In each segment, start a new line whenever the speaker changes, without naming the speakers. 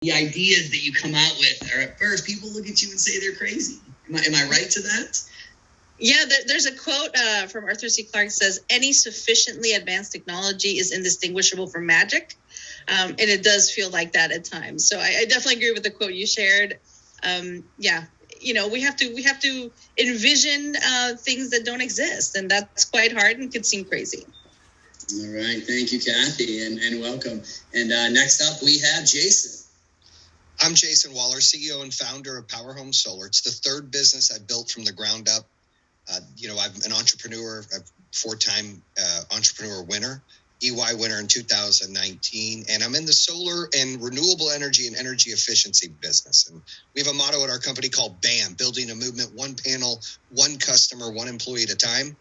the ideas that you come out with are at first people look at you and say they're crazy. Am I right to that?
Yeah, there's a quote from Arthur C. Clarke says, any sufficiently advanced technology is indistinguishable from magic. And it does feel like that at times. So I definitely agree with the quote you shared. We have to envision things that don't exist. And that's quite hard and can seem crazy.
All right. Thank you, Kathy, and welcome. And next up, we have Jason.
I'm Jason Waller, CEO and founder of Power Home Solar. It's the third business I built from the ground up. I'm an entrepreneur, a four-time entrepreneur winner, EY winner in 2019, and I'm in the solar and renewable energy and energy efficiency business. And we have a motto at our company called BAM, building a movement, one panel, one customer, one employee at a time.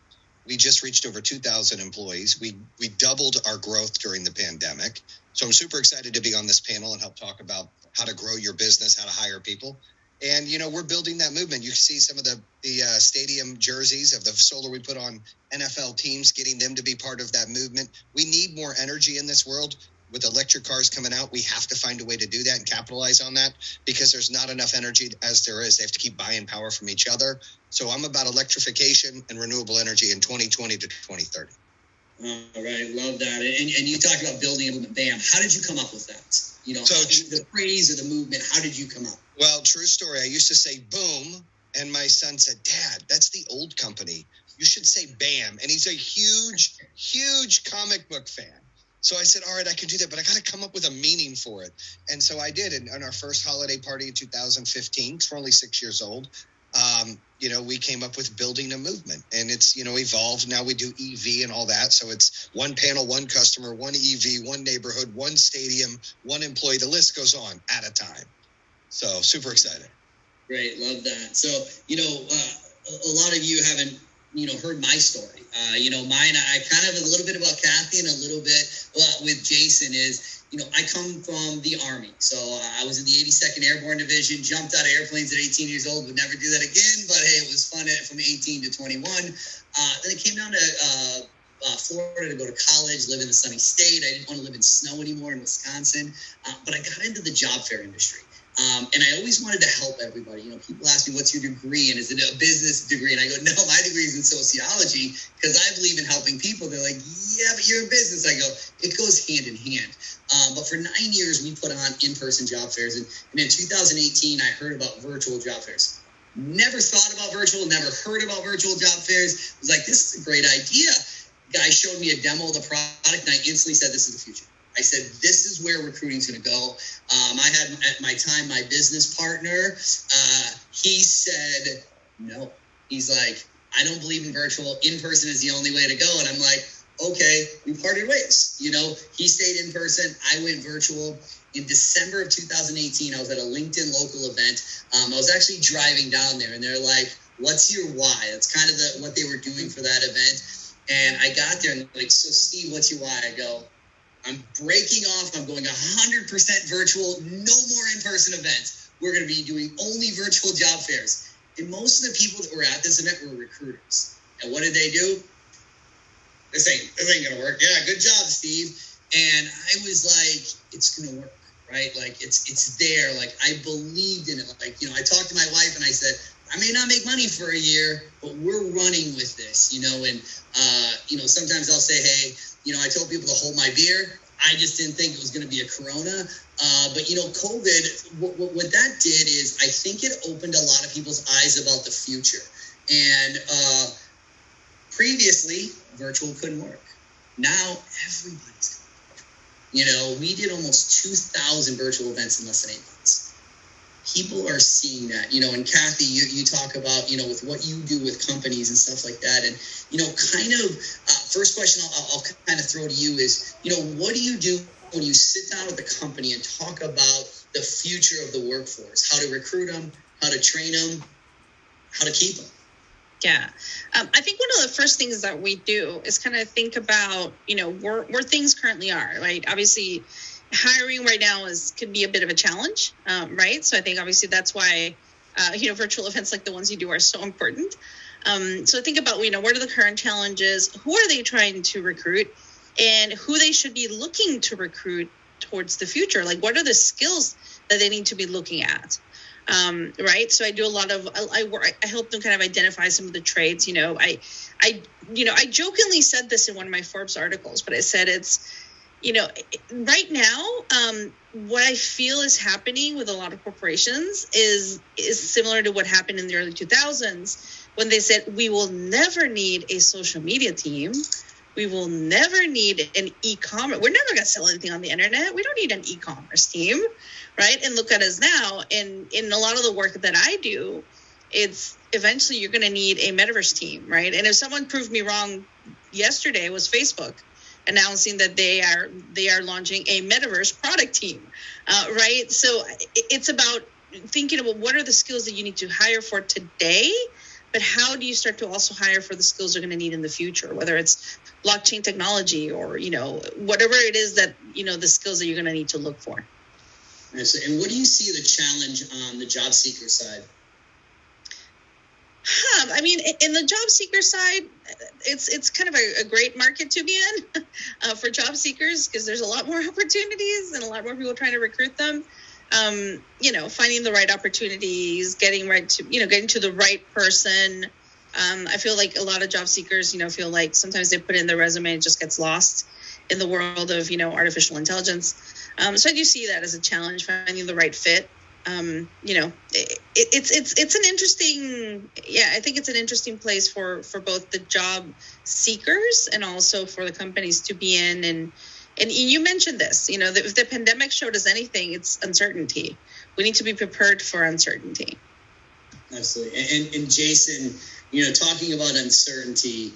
We just reached over 2,000 employees. We doubled our growth during the pandemic. So I'm super excited to be on this panel and help talk about how to grow your business, how to hire people. And, we're building that movement. You see some of the stadium jerseys of the solar we put on NFL teams, getting them to be part of that movement. We need more energy in this world. With electric cars coming out, we have to find a way to do that and capitalize on that because there's not enough energy as there is. They have to keep buying power from each other. So I'm about electrification and renewable energy in 2020 to 2030.
All right, love that. And you talked about building a movement. BAM. How did you come up with that? The phrase or the movement, how did you come up?
Well, true story. I used to say boom, and my son said, Dad, that's the old company. You should say BAM. And he's a huge, huge comic book fan. So I said, all right, I can do that, but I got to come up with a meaning for it. And so I did. And on our first holiday party in 2015, because we're only 6 years old, we came up with building a movement. And it's, evolved. Now we do EV and all that. So it's one panel, one customer, one EV, one neighborhood, one stadium, one employee. The list goes on at a time. So super excited.
Great. Love that. So, a lot of you haven't, heard my story. Mine, I kind of a little bit about Kathy and a little bit with Jason is, I come from the Army. So I was in the 82nd Airborne Division, jumped out of airplanes at 18 years old, would never do that again. But hey, it was fun from 18 to 21. Then it came down to Florida to go to college, live in the sunny state. I didn't want to live in snow anymore in Wisconsin. But I got into the job fair industry. And I always wanted to help everybody. People ask me, what's your degree? And is it a business degree? And I go, no, my degree is in sociology because I believe in helping people. They're like, yeah, but you're in business. I go, it goes hand in hand. But for 9 years, we put on in-person job fairs. And in 2018, I heard about virtual job fairs. Never thought about virtual, never heard about virtual job fairs. I was like, this is a great idea. Guy showed me a demo of the product, and I instantly said, this is the future. I said, this is where recruiting is going to go. I had at my time, my business partner, he said, no. He's like, I don't believe in virtual. In-person is the only way to go. And I'm like, okay, we parted ways. He stayed in person. I went virtual. In December of 2018, I was at a LinkedIn local event. I was actually driving down there, and they're like, what's your why? That's kind of what they were doing for that event. And I got there, and they're like, so Steve, what's your why? I go, I'm breaking off. I'm going 100% virtual, no more in-person events. We're going to be doing only virtual job fairs. And most of the people that were at this event were recruiters. And what did they do? This ain't going to work. Yeah, good job, Steve. And I was like, it's going to work, right? Like, it's there. Like, I believed in it. Like, I talked to my wife and I said, I may not make money for a year, but we're running with this, and, sometimes I'll say, hey, I told people to hold my beer. I just didn't think it was going to be a Corona. But, COVID, what that did is I think it opened a lot of people's eyes about the future. And previously, virtual couldn't work. Now, everybody's going to work. We did almost 2,000 virtual events in less than 8 months. People are seeing that, and Kathy, you talk about, with what you do with companies and stuff like that. And, first question I'll kind of throw to you is, what do you do when you sit down with a company and talk about the future of the workforce, how to recruit them, how to train them, how to keep them?
Yeah. I think one of the first things that we do is kind of think about, where things currently are, right? Obviously, hiring right now could be a bit of a challenge, right? So I think obviously that's why, virtual events like the ones you do are so important. So think about, what are the current challenges? Who are they trying to recruit? And who they should be looking to recruit towards the future? Like, what are the skills that they need to be looking at. Right. So I do a lot of, I help them kind of identify some of the traits. I jokingly said this in one of my Forbes articles, but I said right now, what I feel is happening with a lot of corporations is similar to what happened in the early 2000s when they said, we will never need a social media team. We will never need an e-commerce. We're never going to sell anything on the internet. We don't need an e-commerce team, right? And look at us now. And in a lot of the work that I do, it's eventually you're going to need a Metaverse team, right? And if someone proved me wrong yesterday, it was Facebook announcing that they are launching a Metaverse product team, right? So it's about thinking about what are the skills that you need to hire for today, but how do you start to also hire for the skills you're going to need in the future, whether it's blockchain technology or, whatever it is that, the skills that you're going to need to look for.
And what do you see the challenge on the job seeker side?
I mean, in the job seeker side, it's kind of a great market to be in for job seekers because there's a lot more opportunities and a lot more people trying to recruit them. Finding the right opportunities, getting to the right person. I feel like a lot of job seekers, feel like sometimes they put in their resume and it just gets lost in the world of, artificial intelligence. So I do see that as a challenge, finding the right fit. It's an interesting, I think it's an interesting place for both the job seekers and also for the companies to be in. And you mentioned this, if the pandemic showed us anything, it's uncertainty. We need to be prepared for uncertainty.
Absolutely. And Jason, talking about uncertainty,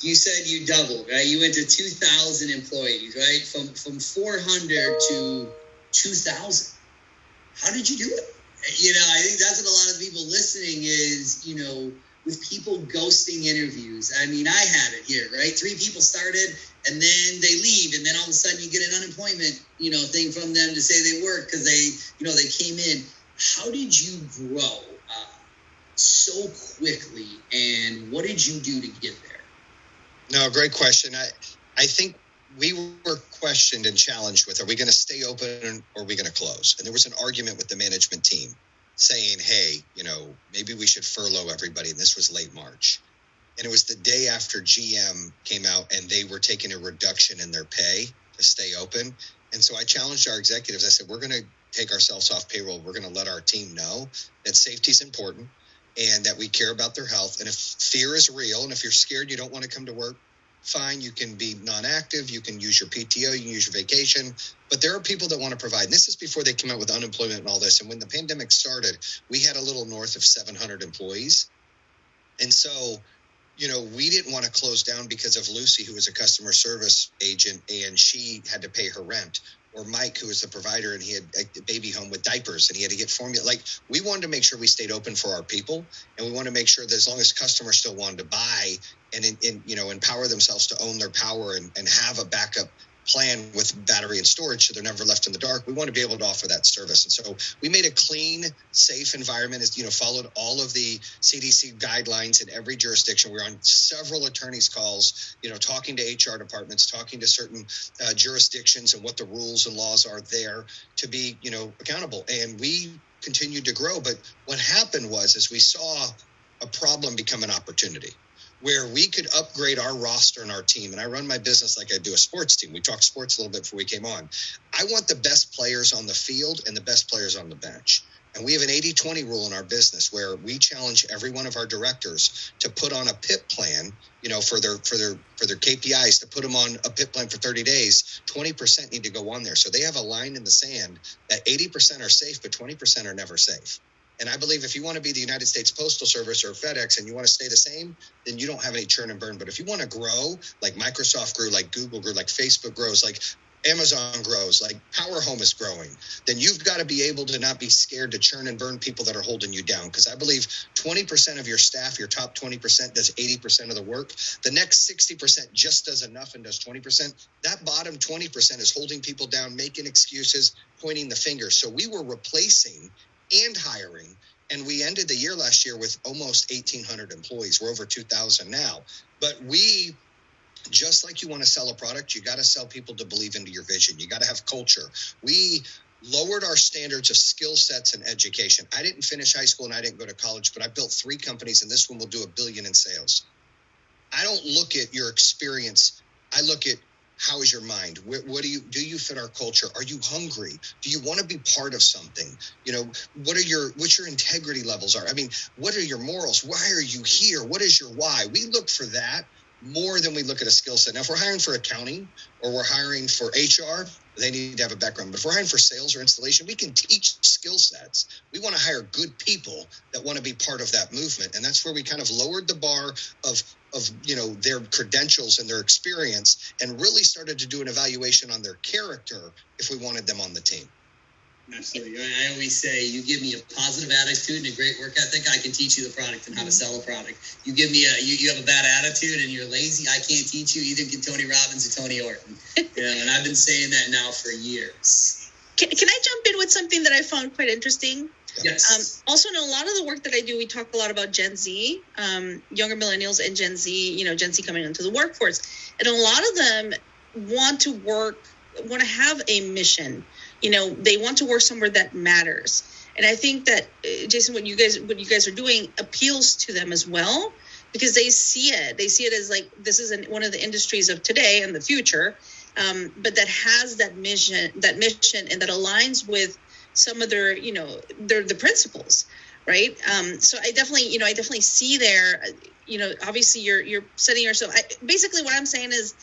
you said you doubled, right? You went to 2,000 employees, right? From 400 to 2,000. How did you do it? I think that's what a lot of people listening is, with people ghosting interviews. I mean, I had it here, right? 3 people started and then they leave. And then all of a sudden you get an unemployment, thing from them to say they work because they came in. How did you grow so quickly? And what did you do to get there?
No, great question. I think we were questioned and challenged with, are we going to stay open or are we going to close? And there was an argument with the management team saying, hey, maybe we should furlough everybody. And this was late March. And it was the day after GM came out and they were taking a reduction in their pay to stay open. And so I challenged our executives. I said, we're going to take ourselves off payroll. We're going to let our team know that safety is important and that we care about their health. And if fear is real and if you're scared, you don't want to come to work, fine, you can be non-active, you can use your PTO, you can use your vacation, but there are people that want to provide. And this is before they came out with unemployment and all this. And when the pandemic started, we had a little north of 700 employees. And so, we didn't want to close down because of Lucy, who was a customer service agent, and she had to pay her rent. Or Mike, who was the provider, and he had a baby home with diapers, and he had to get formula. Like, we wanted to make sure we stayed open for our people, and we wanted to make sure that as long as customers still wanted to buy and empower themselves to own their power and have a backup plan with battery and storage so they're never left in the dark, we want to be able to offer that service. And so we made a clean, safe environment, followed all of the CDC guidelines in every jurisdiction. We were on several attorneys' calls, talking to HR departments, talking to certain jurisdictions and what the rules and laws are there to be, accountable. And we continued to grow. But what happened was we saw a problem become an opportunity, where we could upgrade our roster and our team. And I run my business like I do a sports team. We talked sports a little bit before we came on. I want the best players on the field and the best players on the bench. And we have an 80-20 rule in our business where we challenge every one of our directors to put on a PIP plan, for their KPIs, to put them on a PIP plan for 30 days. 20% need to go on there. So they have a line in the sand that 80% are safe, but 20% are never safe. And I believe if you want to be the United States Postal Service or FedEx and you want to stay the same, then you don't have any churn and burn. But if you want to grow, like Microsoft grew, like Google grew, like Facebook grows, like Amazon grows, like Power Home is growing, then you've got to be able to not be scared to churn and burn people that are holding you down. Because I believe 20% of your staff, your top 20%, does 80% of the work. The next 60% just does enough and does 20%. That bottom 20% is holding people down, making excuses, pointing the finger. So we were replacing and hiring. And we ended the year last year with almost 1,800 employees. We're over 2,000 now. But we, just like you want to sell a product, you got to sell people to believe into your vision. You got to have culture. We lowered our standards of skill sets and education. I didn't finish high school and I didn't go to college, but I built 3 companies, and this one will do $1 billion in sales. I don't look at your experience. I look at, how is your mind? What do you fit our culture? Are you hungry? Do you want to be part of something? What's your integrity levels are? I mean, what are your morals? Why are you here? What is your why? We look for that more than we look at a skill set. Now, if we're hiring for accounting or we're hiring for HR, they need to have a background. But if we're hiring for sales or installation, we can teach skill sets. We want to hire good people that want to be part of that movement. And that's where we kind of lowered the bar of their credentials and their experience, and really started to do an evaluation on their character if we wanted them on the team.
Absolutely. I always say, you give me a positive attitude and a great work ethic, I can teach you the product and how to sell a product. You give me you have a bad attitude and you're lazy, I can't teach you. Either can Tony Robbins or Tony Orton. And I've been saying that now for years.
Can I jump in with something that I found quite interesting?
Yes.
Also, in a lot of the work that I do, we talk a lot about Gen Z, younger millennials and Gen Z, Gen Z coming into the workforce. And a lot of them want to have a mission. They want to work somewhere that matters. And I think that, Jason, what you guys are doing appeals to them as well, because they see it. They see it as like, this is one of the industries of today and the future, but that has that mission, and that aligns with some of their, the principles, right? So I definitely see there, obviously you're setting yourself, basically what I'm saying is,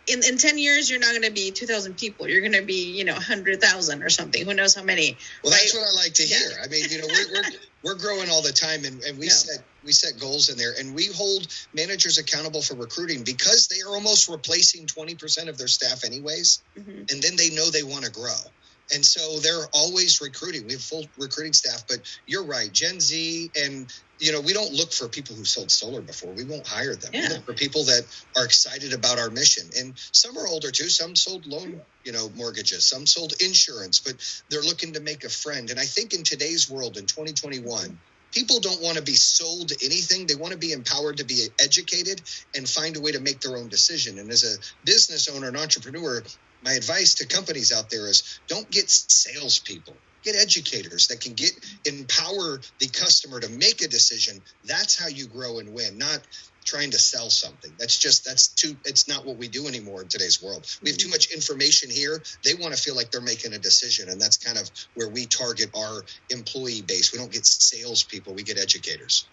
in 10 years, you're not going to be 2,000 people. You're going to be, 100,000 or something. Who knows how many?
Well, right? That's what I like to hear. I mean, we're growing all the time, and we set goals in there, and we hold managers accountable for recruiting, because they are almost replacing 20% of their staff anyways. Mm-hmm. And then they know they want to grow. And so they're always recruiting. We have full recruiting staff, but you're right, Gen Z, and we don't look for people who sold solar before. We won't hire them. Yeah. We look for people that are excited about our mission. And some are older too. Some sold loan, mortgages. Some sold insurance, but they're looking to make a friend. And I think in today's world, in 2021, people don't want to be sold anything. They want to be empowered to be educated and find a way to make their own decision. And as a business owner and entrepreneur, my advice to companies out there is, don't get salespeople. Get educators that can empower the customer to make a decision. That's how you grow and win, not trying to sell something. It's not what we do anymore in today's world. We have too much information here. They want to feel like they're making a decision. And that's kind of where we target our employee base. We don't get salespeople, we get educators.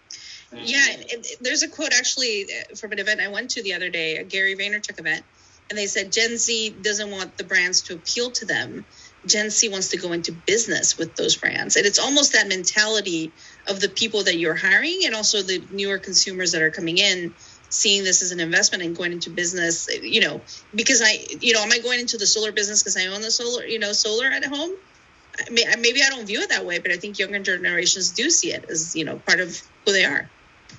Yeah. And there's a quote actually from an event I went to the other day, a Gary Vaynerchuk event. And they said, Gen Z doesn't want the brands to appeal to them. Gen Z wants to go into business with those brands. And it's almost that mentality of the people that you're hiring, and also the newer consumers that are coming in, seeing this as an investment and going into business, because am I going into the solar business because I own the solar at home? Maybe I don't view it that way, but I think younger generations do see it as, part of who they are.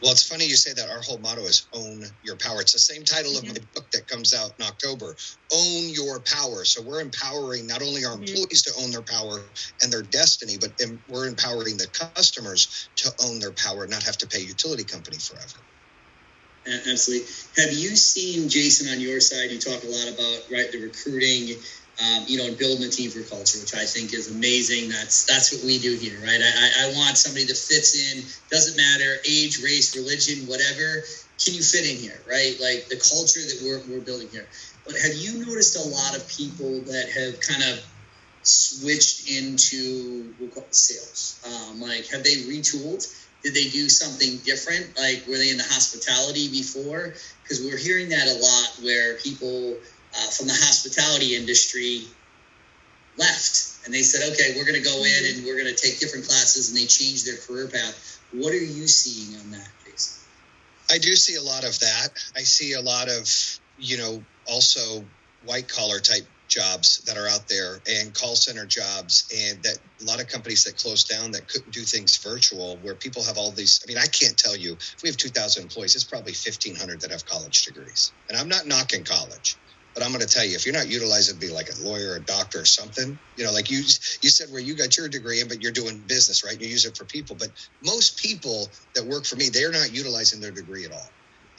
Well, it's funny you say that. Our whole motto is own your power. It's the same title of my book that comes out in October, Own Your Power. So we're empowering not only our employees to own their power and their destiny, but we're empowering the customers to own their power and not have to pay a utility company forever.
Absolutely. Have you seen, Jason, on your side, you talk a lot about, right, the recruiting, and building a team for culture, which I think is amazing. That's what we do here, right? I want somebody that fits in, doesn't matter, age, race, religion, whatever. Can you fit in here, right? Like the culture that we're building here. But have you noticed a lot of people that have kind of switched into, we'll call it sales? Have they retooled? Did they do something different? Like, were they in the hospitality before? Because we're hearing that a lot, where people from the hospitality industry left, and they said, okay, we're going to go in and we're going to take different classes, and they changed their career path. What are you seeing on that, Jason?
I do see a lot of that. I see a lot of, also white collar type jobs that are out there, and call center jobs, and that a lot of companies that closed down that couldn't do things virtual, where people have all these. I mean, I can't tell you, if we have 2,000 employees, it's probably 1,500 that have college degrees. And I'm not knocking college, but I'm going to tell you, if you're not utilizing, be like a lawyer, a doctor, or something, like you said, where you got your degree in, but you're doing business, right? You use it for people. But most people that work for me, they're not utilizing their degree at all.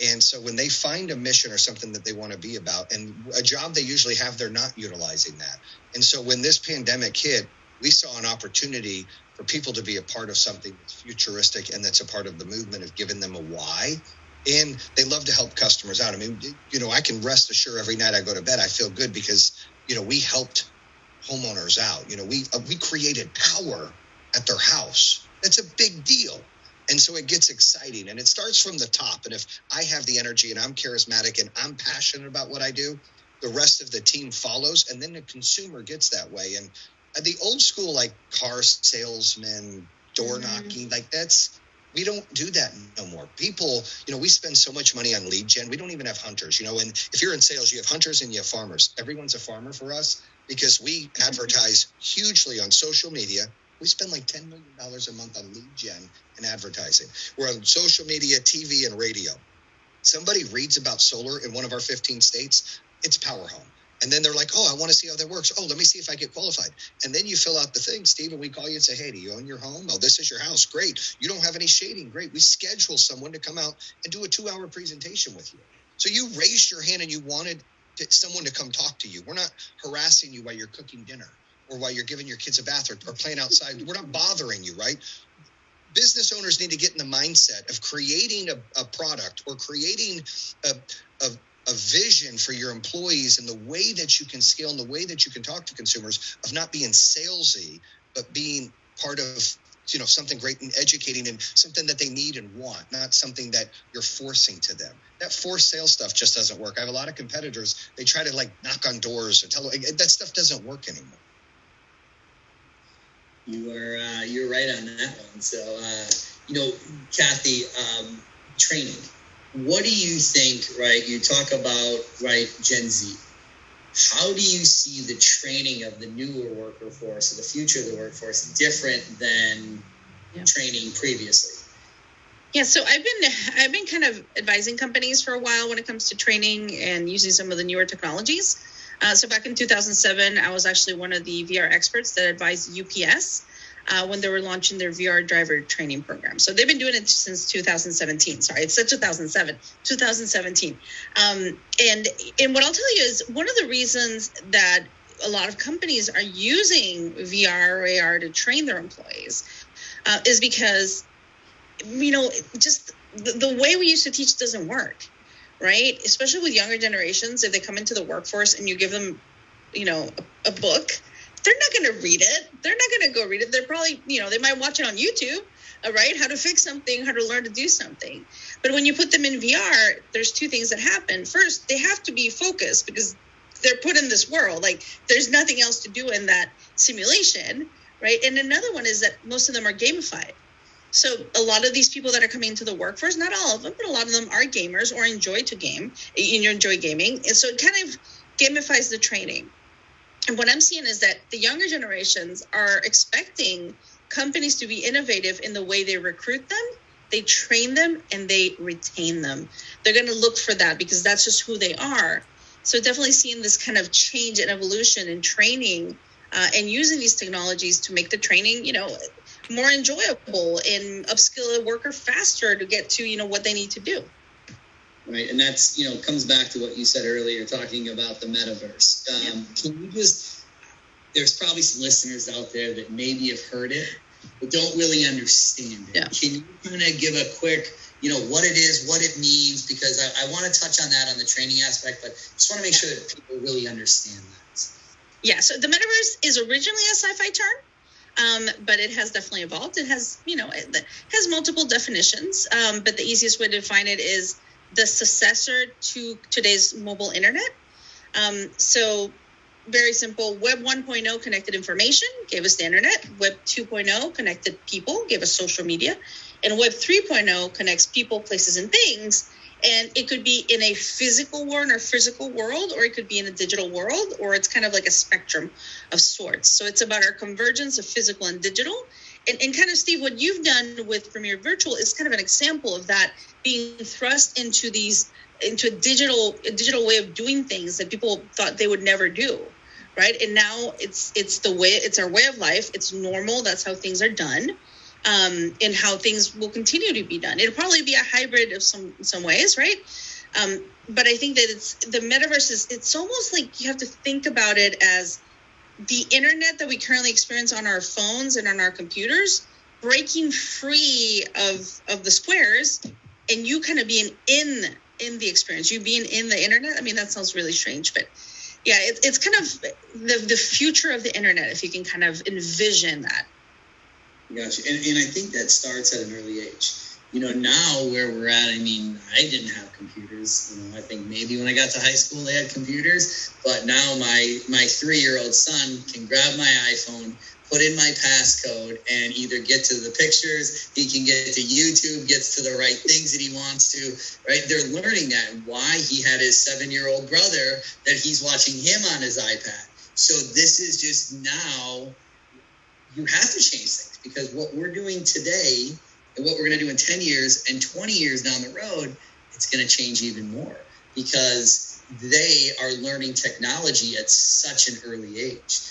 And so when they find a mission or something that they want to be about, and a job they usually have, they're not utilizing that. And so when this pandemic hit, we saw an opportunity for people to be a part of something that's futuristic and that's a part of the movement of giving them a why. And they love to help customers out. I mean, I can rest assured every night I go to bed, I feel good because, we helped homeowners out. We created power at their house. That's a big deal. And so it gets exciting, and it starts from the top. And if I have the energy and I'm charismatic and I'm passionate about what I do, the rest of the team follows, and then the consumer gets that way. And the old school, like car salesman, door knocking, like we don't do that no more. People, we spend so much money on lead gen. We don't even have hunters, and if you're in sales, you have hunters and you have farmers. Everyone's a farmer for us because we advertise hugely on social media. We spend like $10 million a month on lead gen and advertising. We're on social media, TV, and radio. Somebody reads about solar in one of our 15 states, it's Power Home. And then they're like, oh, I want to see how that works. Oh, let me see if I get qualified. And then you fill out the thing, Steve, and we call you and say, hey, do you own your home? Oh, this is your house. Great. You don't have any shading. Great. We schedule someone to come out and do a 2-hour presentation with you. So you raised your hand and you wanted someone to come talk to you. We're not harassing you while you're cooking dinner or while you're giving your kids a bath or playing outside. We're not bothering you, right? Business owners need to get in the mindset of creating a product or creating a vision for your employees and the way that you can scale and the way that you can talk to consumers, of not being salesy, but being part of, something great and educating and something that they need and want, not something that you're forcing to them. That forced sales stuff just doesn't work. I have a lot of competitors. They try to knock on doors and tell that stuff doesn't work anymore.
You're right on that one. So, Kathy, training. What do you think, right? You talk about, right, Gen Z. How do you see the training of the newer worker force or the future of the workforce different than training previously?
Yeah, so I've been kind of advising companies for a while when it comes to training and using some of the newer technologies. So back in 2007, I was actually one of the VR experts that advised UPS when they were launching their VR driver training program. So they've been doing it since 2017. Sorry, it's 2017. And what I'll tell you is one of the reasons that a lot of companies are using VR or AR to train their employees is because, just the way we used to teach doesn't work, right? Especially with younger generations, if they come into the workforce and you give them, a book, they're not going to read it. They're not going to go read it. They're probably, they might watch it on YouTube, right? How to fix something, how to learn to do something. But when you put them in VR, there's two things that happen. First, they have to be focused because they're put in this world. Like, there's nothing else to do in that simulation, right? And another one is that most of them are gamified. So a lot of these people that are coming into the workforce, not all of them, but a lot of them are gamers or enjoy gaming. And so it kind of gamifies the training. And what I'm seeing is that the younger generations are expecting companies to be innovative in the way they recruit them, they train them, and they retain them. They're going to look for that because that's just who they are. So definitely seeing this kind of change and evolution in training and using these technologies to make the training, more enjoyable and upskill a worker faster to get to, what they need to do.
Right. And that's, comes back to what you said earlier, talking about the metaverse. Can you there's probably some listeners out there that maybe have heard it, but don't really understand it. Yeah. Can you kind of give a quick, what it is, what it means? Because I want to touch on that on the training aspect, but just want to make sure that people really understand that.
Yeah. So the metaverse is originally a sci-fi term. But it has definitely evolved. It has, it has multiple definitions. But the easiest way to define it is the successor to today's mobile internet. So very simple. Web 1.0 connected information, gave us the internet. Web 2.0 connected people, gave us social media. And Web 3.0 connects people, places, and things. And it could be in a physical world or it could be in a digital world, or it's kind of like a spectrum of sorts. So it's about our convergence of physical and digital. And kind of, Steve, what you've done with Premier Virtual is kind of an example of that being thrust into a digital way of doing things that people thought they would never do, right? And now it's our way of life. It's normal. That's how things are done. And how things will continue to be done. It'll probably be a hybrid of some ways, right? But I think that the metaverse it's almost like you have to think about it as the internet that we currently experience on our phones and on our computers, breaking free of the squares, and you kind of being in the experience, you being in the internet. I mean, that sounds really strange, but yeah, it's kind of the future of the internet, if you can kind of envision that.
Gotcha. And I think that starts at an early age. Now where we're at, I mean, I didn't have computers. I think maybe when I got to high school they had computers, but now my 3-year-old son can grab my iPhone, put in my passcode, and either get to the pictures, he can get to YouTube, gets to the right things that he wants to, right? They're learning that, why he had his 7-year-old brother that he's watching him on his iPad. So this is just now, you have to change things, because what we're doing today and what we're going to do in 10 years and 20 years down the road, it's going to change even more, because they are learning technology at such an early age.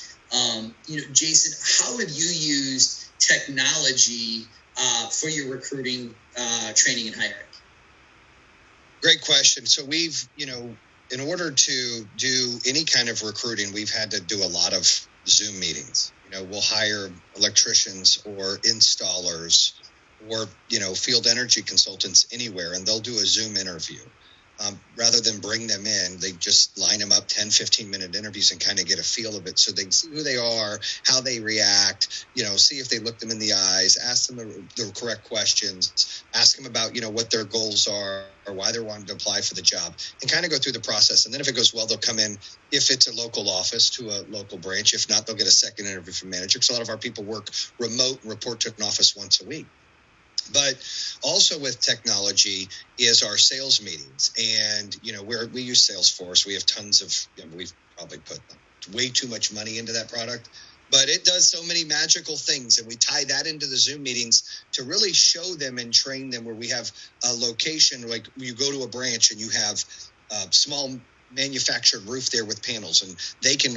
Jason, how have you used technology for your recruiting, training, and hiring?
Great question. So we've, in order to do any kind of recruiting, we've had to do a lot of Zoom meetings. We'll hire electricians or installers or, field energy consultants anywhere, and they'll do a Zoom interview. Rather than bring them in, they just line them up 10, 15-minute interviews and kind of get a feel of it, so they can see who they are, how they react, see if they look them in the eyes, ask them the correct questions, ask them about, what their goals are or why they're wanting to apply for the job, and kind of go through the process. And then if it goes well, they'll come in, if it's a local office, to a local branch. If not, they'll get a second interview from manager, because a lot of our people work remote and report to an office once a week. But also with technology is our sales meetings. And, we use Salesforce. We have tons of, we've probably put way too much money into that product, but it does so many magical things. And we tie that into the Zoom meetings to really show them and train them, where we have a location, like you go to a branch and you have a small manufactured roof there with panels, and they can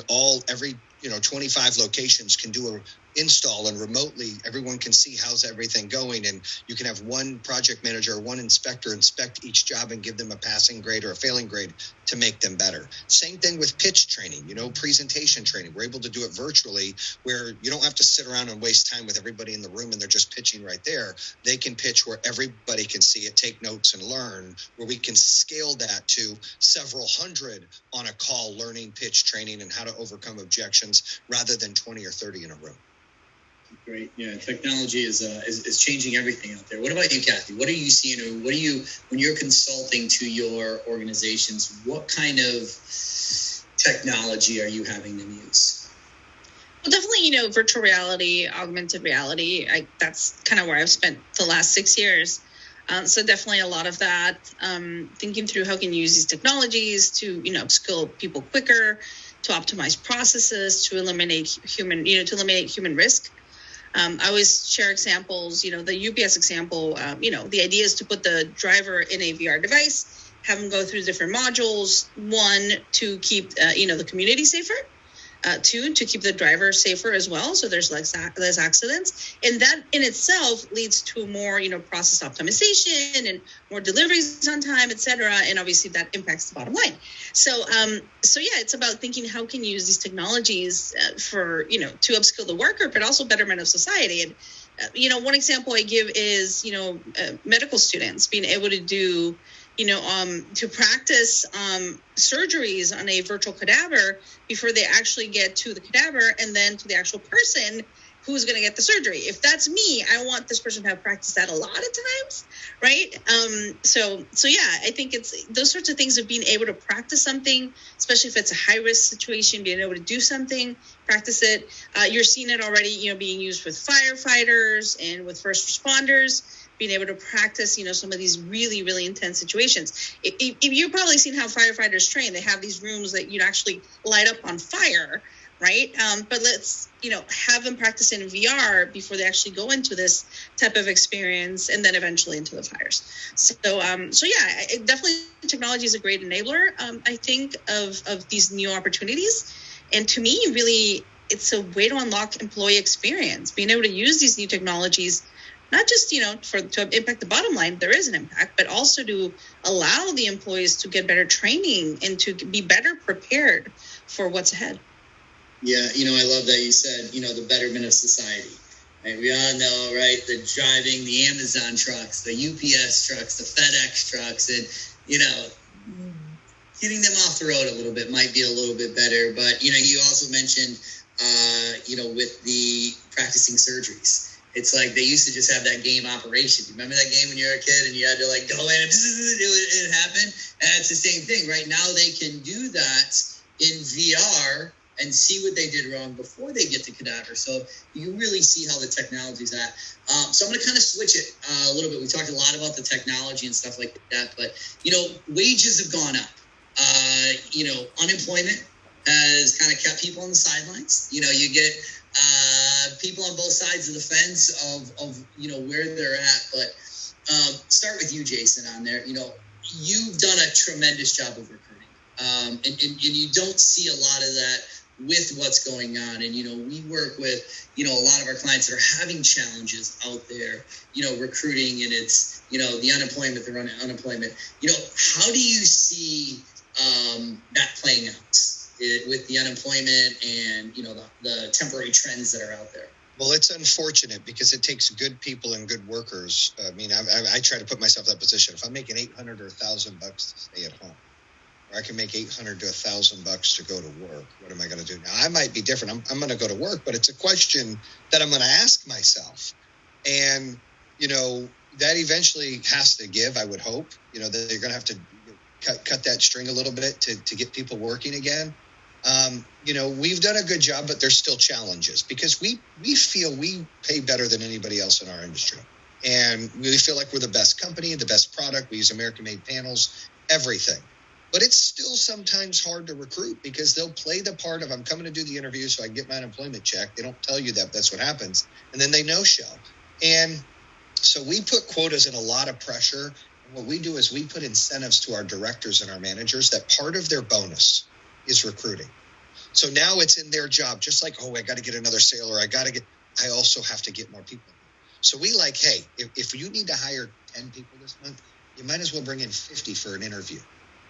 every 25 locations can do a install, and remotely everyone can see how's everything going, and you can have one project manager or one inspector inspect each job and give them a passing grade or a failing grade to make them better. Same thing with pitch training, presentation training. We're able to do it virtually, where you don't have to sit around and waste time with everybody in the room and they're just pitching right there. They can pitch where everybody can see it, take notes, and learn, where we can scale that to several hundred on a call, learning pitch training and how to overcome objections, rather than 20 or 30 in a room.
Great. Yeah, technology is changing everything out there. What about you, Kathy? What are you seeing, or when you're consulting to your organizations, what kind of technology are you having them use?
Well, definitely, virtual reality, augmented reality. That's kind of where I've spent the last 6 years. So definitely a lot of that, thinking through how can you use these technologies to, upskill people quicker, to optimize processes, to eliminate human risk. I always share examples, the UPS example, the idea is to put the driver in a VR device, have them go through different modules, one, to keep, the community safer, two, to keep the driver safer as well, so there's less accidents. And that in itself leads to more, process optimization and more deliveries on time, et cetera. And obviously that impacts the bottom line. So yeah, it's about thinking how can you use these technologies for, to upskill the worker, but also betterment of society. And, one example I give is, medical students being able to do, to practice surgeries on a virtual cadaver before they actually get to the cadaver and then to the actual person who's going to get the surgery. If that's me, I want this person to have practiced that a lot of times, right? So yeah, I think it's those sorts of things of being able to practice something, especially if it's a high risk situation, being able to do something, practice it. You're seeing it already, being used with firefighters and with first responders, being able to practice, some of these really, really intense situations. If you've probably seen how firefighters train, they have these rooms that you'd actually light up on fire, right? But let's, have them practice in VR before they actually go into this type of experience, and then eventually into the fires. So yeah, definitely technology is a great enabler, I think, of these new opportunities. And to me, really, it's a way to unlock employee experience, being able to use these new technologies, not just, to impact the bottom line, there is an impact, but also to allow the employees to get better training and to be better prepared for what's ahead.
Yeah, I love that you said, the betterment of society. Right? We all know, right, the driving the Amazon trucks, the UPS trucks, the FedEx trucks, and, getting them off the road a little bit might be a little bit better. But, you also mentioned, with the practicing surgeries. It's like they used to just have that game operation. You remember that game when you were a kid and you had to like go in and it happened? And it's the same thing. Right now they can do that in VR and see what they did wrong before they get to cadaver. So you really see how the technology's at. So I'm going to kind of switch it a little bit. We talked a lot about the technology and stuff like that, but, wages have gone up. Unemployment has kind of kept people on the sidelines. You get people on both sides of the fence of where they're at. But start with you, Jason, on there. You've done a tremendous job of recruiting, and you don't see a lot of that with what's going on. And we work with a lot of our clients that are having challenges out there, recruiting, and it's the unemployment, the unemployment. How do you see that playing out? With the unemployment and the temporary trends that are out there?
Well, it's unfortunate because it takes good people and good workers. I mean, I try to put myself in that position. If I'm making $800 or $1,000 to stay at home, or I can make $800 to $1,000 to go to work, what am I going to do? Now, I might be different. I'm going to go to work, but it's a question that I'm going to ask myself. And, that eventually has to give, I would hope. That they're going to have to cut that string a little bit to get people working again. We've done a good job, but there's still challenges because we feel we pay better than anybody else in our industry. And we feel like we're the best company, the best product. We use American-made panels, everything. But it's still sometimes hard to recruit because they'll play the part of, I'm coming to do the interview so I can get my unemployment check. They don't tell you that that's what happens. And then they no-show. And so we put quotas in a lot of pressure. What we do is we put incentives to our directors and our managers that part of their bonus is recruiting. So now it's in their job, just like, I got to get another sale, or I also have to get more people. So we hey, if you need to hire 10 people this month, you might as well bring in 50 for an interview.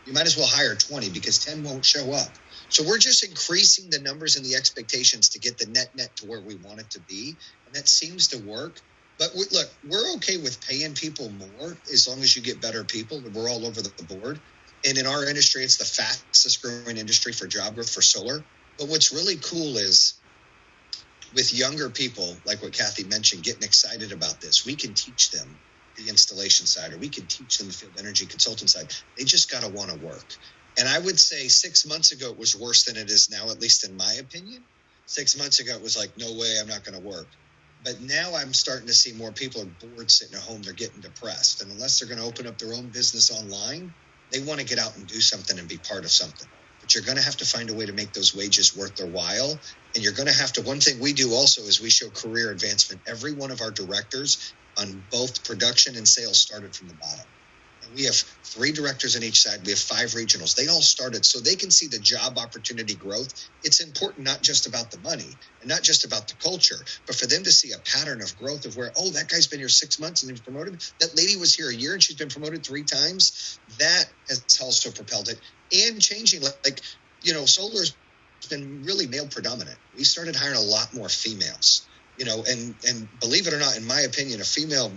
You might as well hire 20 because 10 won't show up. So we're just increasing the numbers and the expectations to get the net to where we want it to be. And that seems to work. But we're okay with paying people more as long as you get better people. We're all over the board. And in our industry, it's the fastest growing industry for job growth for solar. But what's really cool is with younger people, like what Kathy mentioned, getting excited about this, we can teach them the installation side, or we can teach them the field energy consultant side. They just got to want to work. And I would say 6 months ago, it was worse than it is now, at least in my opinion. 6 months ago, it was like, no way, I'm not going to work. But now I'm starting to see more people are bored sitting at home. They're getting depressed. And unless they're going to open up their own business online, they want to get out and do something and be part of something. But you're going to have to find a way to make those wages worth their while. And you're going to have to, one thing we do also is we show career advancement. Every one of our directors on both production and sales started from the bottom. And we have 3 directors on each side. We have 5 regionals. They all started so they can see the job opportunity growth. It's important not just about the money and not just about the culture, but for them to see a pattern of growth of where, that guy's been here 6 months and he's promoted. That lady was here a year and she's been promoted 3 times. That has also propelled it. And changing, solar's been really male predominant. We started hiring a lot more females, and believe it or not, in my opinion, a female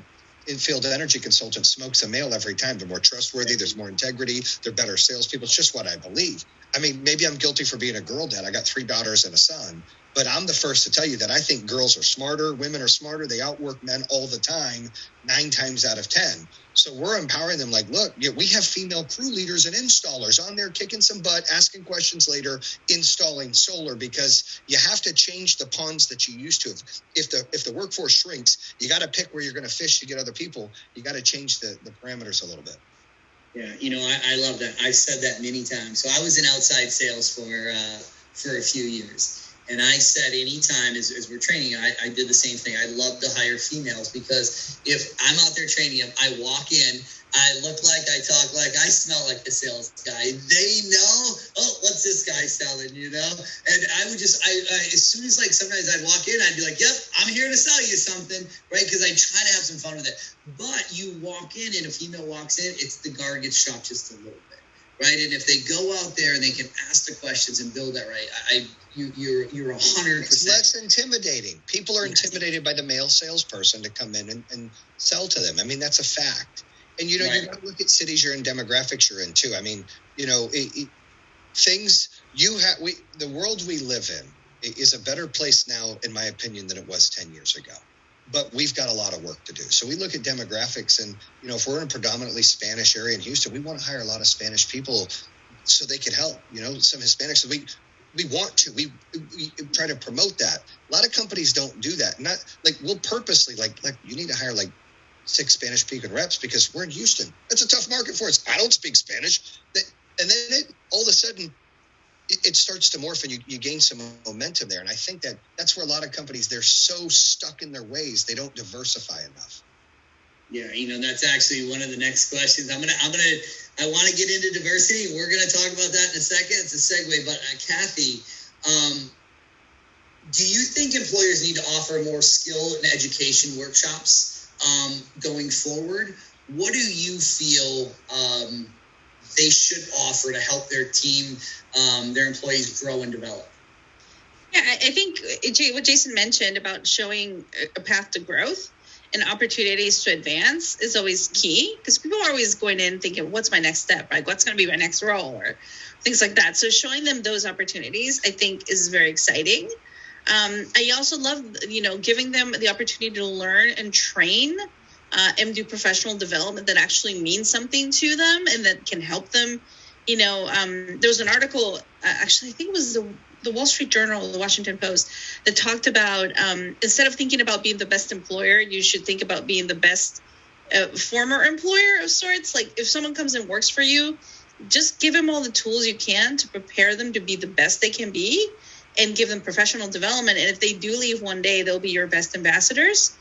in-field energy consultant smokes a male every time. They're more trustworthy. There's more integrity. They're better salespeople. It's just what I believe. I mean, maybe I'm guilty for being a girl dad. I got 3 daughters and a son, but I'm the first to tell you that I think girls are smarter. Women are smarter. They outwork men all the time, 9 times out of 10. So we're empowering them look, we have female crew leaders and installers on there kicking some butt, asking questions later, installing solar, because you have to change the ponds that you used to. If the workforce shrinks, you got to pick where you're going to fish to get other people. You got to change the parameters a little bit.
Yeah, I love that. I've said that many times. So I was in outside sales for a few years. And I said anytime as we're training, I did the same thing. I love to hire females because if I'm out there training them, I walk in, I look like, I talk like, I smell like the sales guy. They know, what's this guy selling, And I would just, as soon as sometimes I'd walk in, I'd be like, yep, I'm here to sell you something, right? Because I try to have some fun with it. But you walk in and a female walks in, it's the guard gets shot just a little bit. right? And if they go out there and they can ask the questions and build that right, you're 100%.
It's less intimidating. People are intimidated by the male salesperson to come in and sell to them. I mean, that's a fact. And, you
Right.
got to look at cities you're in, demographics you're in, too. I mean, the world we live in is a better place now, in my opinion, than it was 10 years ago. But we've got a lot of work to do. So we look at demographics, and, if we're in a predominantly Spanish area in Houston, we want to hire a lot of Spanish people so they can help, some Hispanics. So we want to. We try to promote that. A lot of companies don't do that. Not like we'll purposely like you need to hire like 6 Spanish-speaking reps because we're in Houston. That's a tough market for us. I don't speak Spanish. And then all of a sudden it starts to morph and you gain some momentum there. And I think that's where a lot of companies, they're so stuck in their ways. They don't diversify enough.
Yeah, that's actually one of the next questions. I want to get into diversity. We're going to talk about that in a second. It's a segue. But Kathy, do you think employers need to offer more skill and education workshops going forward? What do you feel they should offer to help their team, their employees grow and develop?
Yeah, I think what Jason mentioned about showing a path to growth and opportunities to advance is always key, because people are always going in thinking, what's my next step? Like, what's going to be my next role, or things like that. So showing them those opportunities, I think, is very exciting. I also love, giving them the opportunity to learn and train and do professional development that actually means something to them and that can help them. There was an article, actually, I think it was the Wall Street Journal, the Washington Post, that talked about instead of thinking about being the best employer, you should think about being the best former employer of sorts. Like, if someone comes and works for you, just give them all the tools you can to prepare them to be the best they can be, and give them professional development. And if they do leave one day, they'll be your best ambassadors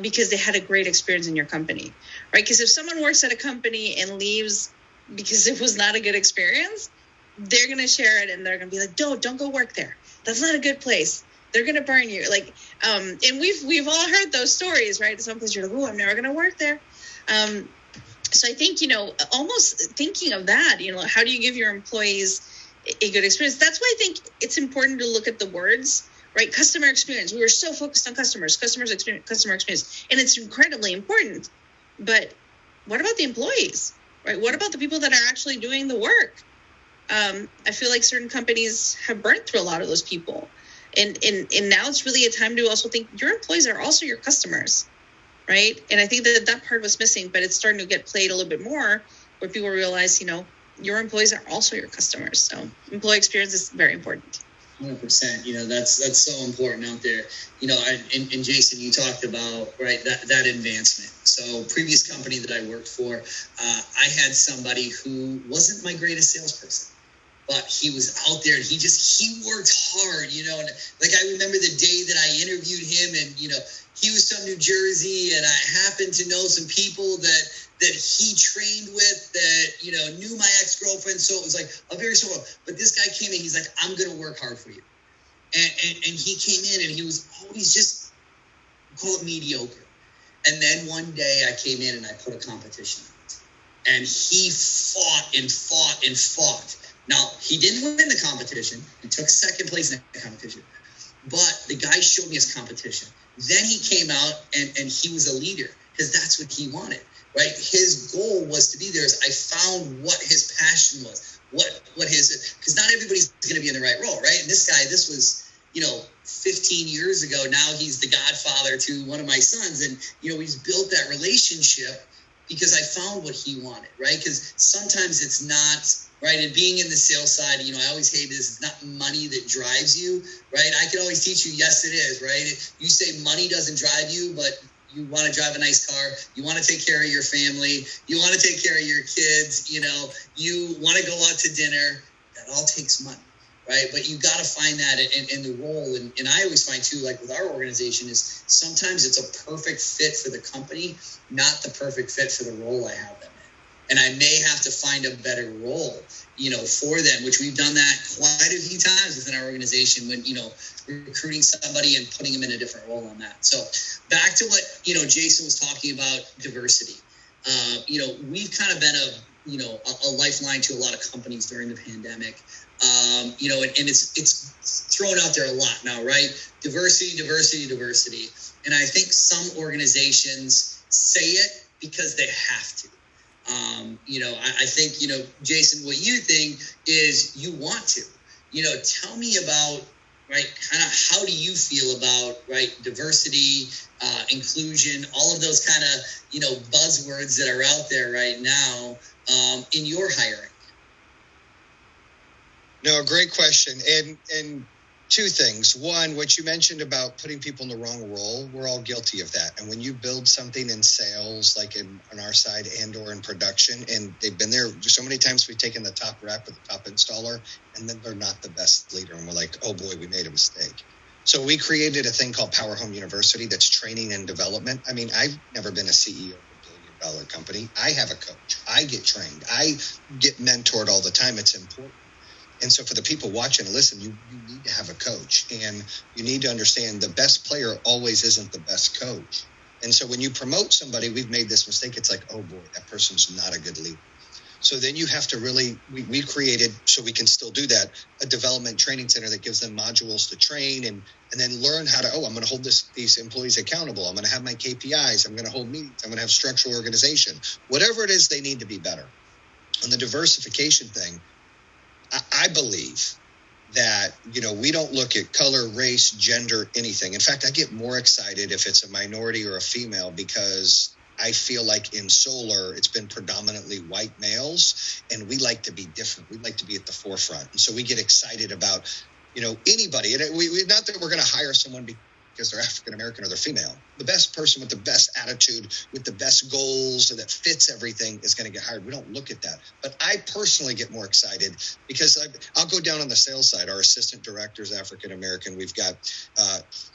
because they had a great experience in your company, right? Because if someone works at a company and leaves because it was not a good experience, they're going to share it and they're going to be like, don't go work there. That's not a good place. They're going to burn you. Like, and we've all heard those stories, right? Some places you're like, oh, I'm never going to work there. So I think, almost thinking of that, how do you give your employees a good experience? That's why I think it's important to look at the words, right? Customer experience. We were so focused on customer experience, and it's incredibly important. But what about the employees, right? What about the people that are actually doing the work? I feel like certain companies have burnt through a lot of those people. And now it's really a time to also think your employees are also your customers, right? And I think that part was missing, but it's starting to get played a little bit more, where people realize, your employees are also your customers. So employee experience is very important.
100%. That's so important out there. And Jason, you talked about, right, that advancement. So previous company that I worked for, I had somebody who wasn't my greatest salesperson, but he was out there and he worked hard, and like, I remember the day that I interviewed him, and, he was from New Jersey, and I happened to know some people that he trained with that, knew my ex-girlfriend. So it was like a very sort of, but this guy came in, he's like, I'm going to work hard for you. And he came in and he was always just, call it mediocre. And then one day I came in and I put a competition on it. And he fought and fought and fought. Now, he didn't win the competition. He took second place in the competition. But the guy showed me his competition. Then he came out and he was a leader, because that's what he wanted, right? His goal was to be there. I found what his passion was, because not everybody's going to be in the right role, right? And this was, 15 years ago. Now he's the godfather to one of my sons. And, he's built that relationship because I found what he wanted, right? Because sometimes it's not, right? And being in the sales side, I always hate this. It's not money that drives you, right? I can always teach you, yes, it is, right? You say money doesn't drive you, but you want to drive a nice car. You want to take care of your family. You want to take care of your kids. You want to go out to dinner. That all takes money, right? But you got to find that in the role. And I always find too, like with our organization, is sometimes it's a perfect fit for the company, not the perfect fit for the role I have them in. And I may have to find a better role, for them, which we've done that quite a few times within our organization when, recruiting somebody and putting them in a different role on that. So back to what, Jason was talking about, diversity. We've kind of been a lifeline to a lot of companies during the pandemic. And it's thrown out there a lot now, right? Diversity. And I think some organizations say it because they have to. I think, Jason, what you think is you want to. Tell me about, right, kind of how do you feel about, right, diversity, inclusion, all of those kind of, buzzwords that are out there right now in your hiring?
No, great question. And two things. One, what you mentioned about putting people in the wrong role, we're all guilty of that. And when you build something in sales, like on our side and or in production, and they've been there so many times, we've taken the top rep or the top installer, and then they're not the best leader. And we're like, oh boy, we made a mistake. So we created a thing called Power Home University that's training and development. I mean, I've never been a CEO of a $1 billion company. I have a coach. I get trained. I get mentored all the time. It's important. And so for the people watching and listening, you need to have a coach, and you need to understand the best player always isn't the best coach. And so when you promote somebody, we've made this mistake. It's like, oh boy, that person's not a good leader. So then you have to really, we created, so we can still do that, a development training center that gives them modules to train and then learn how to, I'm going to hold these employees accountable. I'm going to have my KPIs. I'm going to hold meetings. I'm going to have structural organization, whatever it is they need to be better. On the diversification thing, I believe that, we don't look at color, race, gender, anything. In fact, I get more excited if it's a minority or a female, because I feel like in solar, it's been predominantly white males, and we like to be different. We like to be at the forefront. And so we get excited about, anybody. And not that we're going to hire someone because they're African American or they're female. The best person with the best attitude, with the best goals, that fits everything is going to get hired. We don't look at that. But I personally get more excited because I'll go down on the sales side. Our assistant director is African American. We've got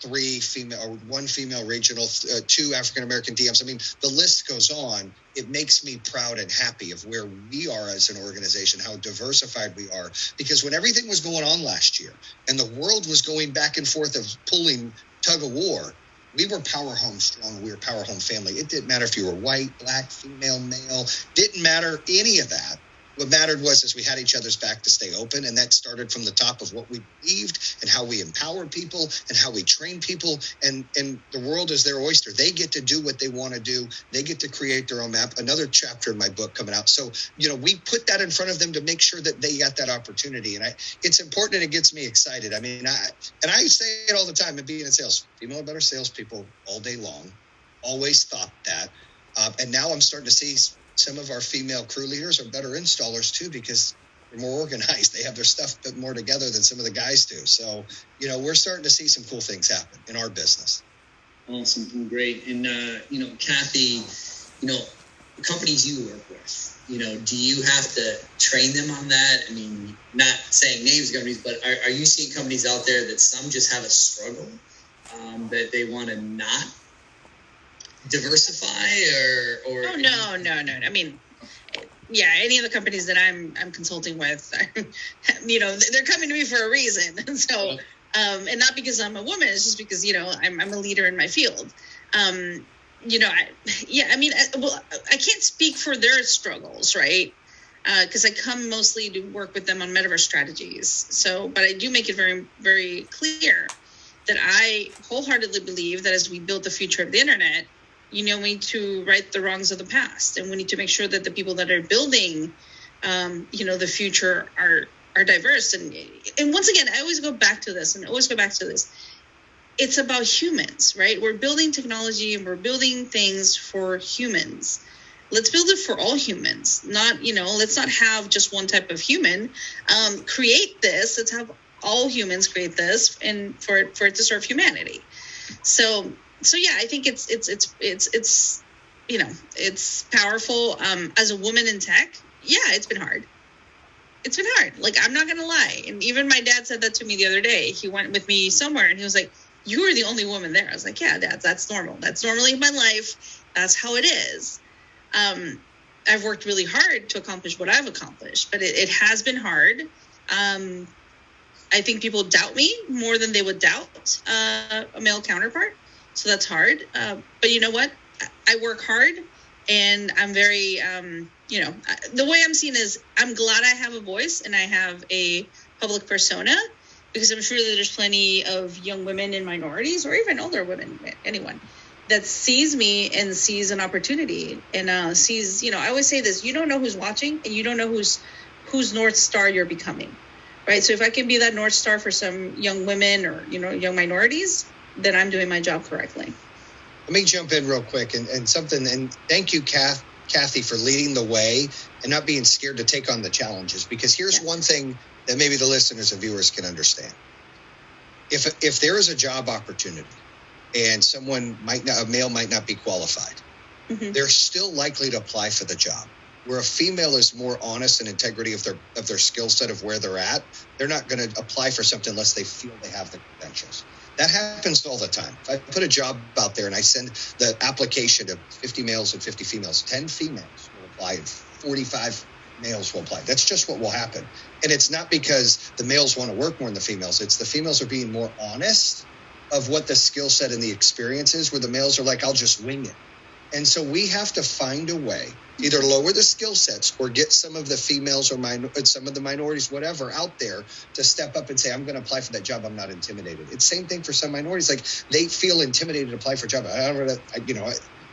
3 female, or 1 female regional, 2 African American DMs. I mean, the list goes on. It makes me proud and happy of where we are as an organization, how diversified we are. Because when everything was going on last year and the world was going back and forth of pulling tug of war, we were Power Home strong. We were Power Home family. It didn't matter if you were white, black, female, male. Didn't matter any of that. What mattered was we had each other's back to stay open, and that started from the top of what we believed and how we empower people and how we train people. And the world is their oyster. They get to do what they want to do. They get to create their own map. Another chapter in my book coming out. So, we put that in front of them to make sure that they got that opportunity. And it's important, and it gets me excited. I mean, I say it all the time in being in sales. Female are better salespeople all day long. Always thought that. And now I'm starting to see some of our female crew leaders are better installers too, because they're more organized. They have their stuff put more together than some of the guys do. So, we're starting to see some cool things happen in our business.
Awesome. Great. And, Kathy, the companies you work with, do you have to train them on that? I mean, not saying names of companies, but are you seeing companies out there that some just have a struggle that they want to not diversify or
Oh, no. I mean, yeah, any of the companies that I'm consulting with, they're coming to me for a reason. And so, and not because I'm a woman, it's just because, I'm a leader in my field. I can't speak for their struggles, right? Because I come mostly to work with them on metaverse strategies. So, but I do make it very, very clear that I wholeheartedly believe that as we build the future of the internet, we need to right the wrongs of the past, and we need to make sure that the people that are building, the future are diverse. And once again, I always go back to this. It's about humans, right? We're building technology and we're building things for humans. Let's build it for all humans. Let's not have just one type of human create this. Let's have all humans create this, and for it to serve humanity. So yeah, I think it's powerful. As a woman in tech, yeah, it's been hard. Like, I'm not gonna lie. And even my dad said that to me the other day. He went with me somewhere and he was like, "You are the only woman there." I was like, "Yeah, Dad, that's normal. That's normally my life. That's how it is." I've worked really hard to accomplish what I've accomplished, but it has been hard. I think people doubt me more than they would doubt a male counterpart. So that's hard. But you know what? I work hard And I'm very, the way I'm seen is I'm glad I have a voice and I have a public persona, because I'm sure that there's plenty of young women and minorities, or even older women, anyone, that sees me and sees an opportunity and sees, I always say this: you don't know who's watching, and you don't know whose North Star you're becoming, right? So if I can be that North Star for some young women or, young minorities, then I'm doing my job correctly.
Let me jump in real quick and thank you, Kathy, for leading the way and not being scared to take on the challenges. Because here's one thing that maybe the listeners and viewers can understand. If there is a job opportunity and a male might not be qualified, they're still likely to apply for the job. Where a female is more honest and integrity of their skill set of where they're at, they're not going to apply for something unless they feel they have the credentials. That happens all the time. If I put a job out there and I send the application to 50 males and 50 females, 10 females will apply and 45 males will apply. That's just what will happen. And it's not because the males want to work more than the females. It's the females are being more honest of what the skill set and the experience is, where the males are like, I'll just wing it. And so we have to find a way, either lower the skill sets or get some of the females or some of the minorities, whatever, out there to step up and say, I'm going to apply for that job. I'm not intimidated. It's the same thing for some minorities. Like, they feel intimidated to apply for a job.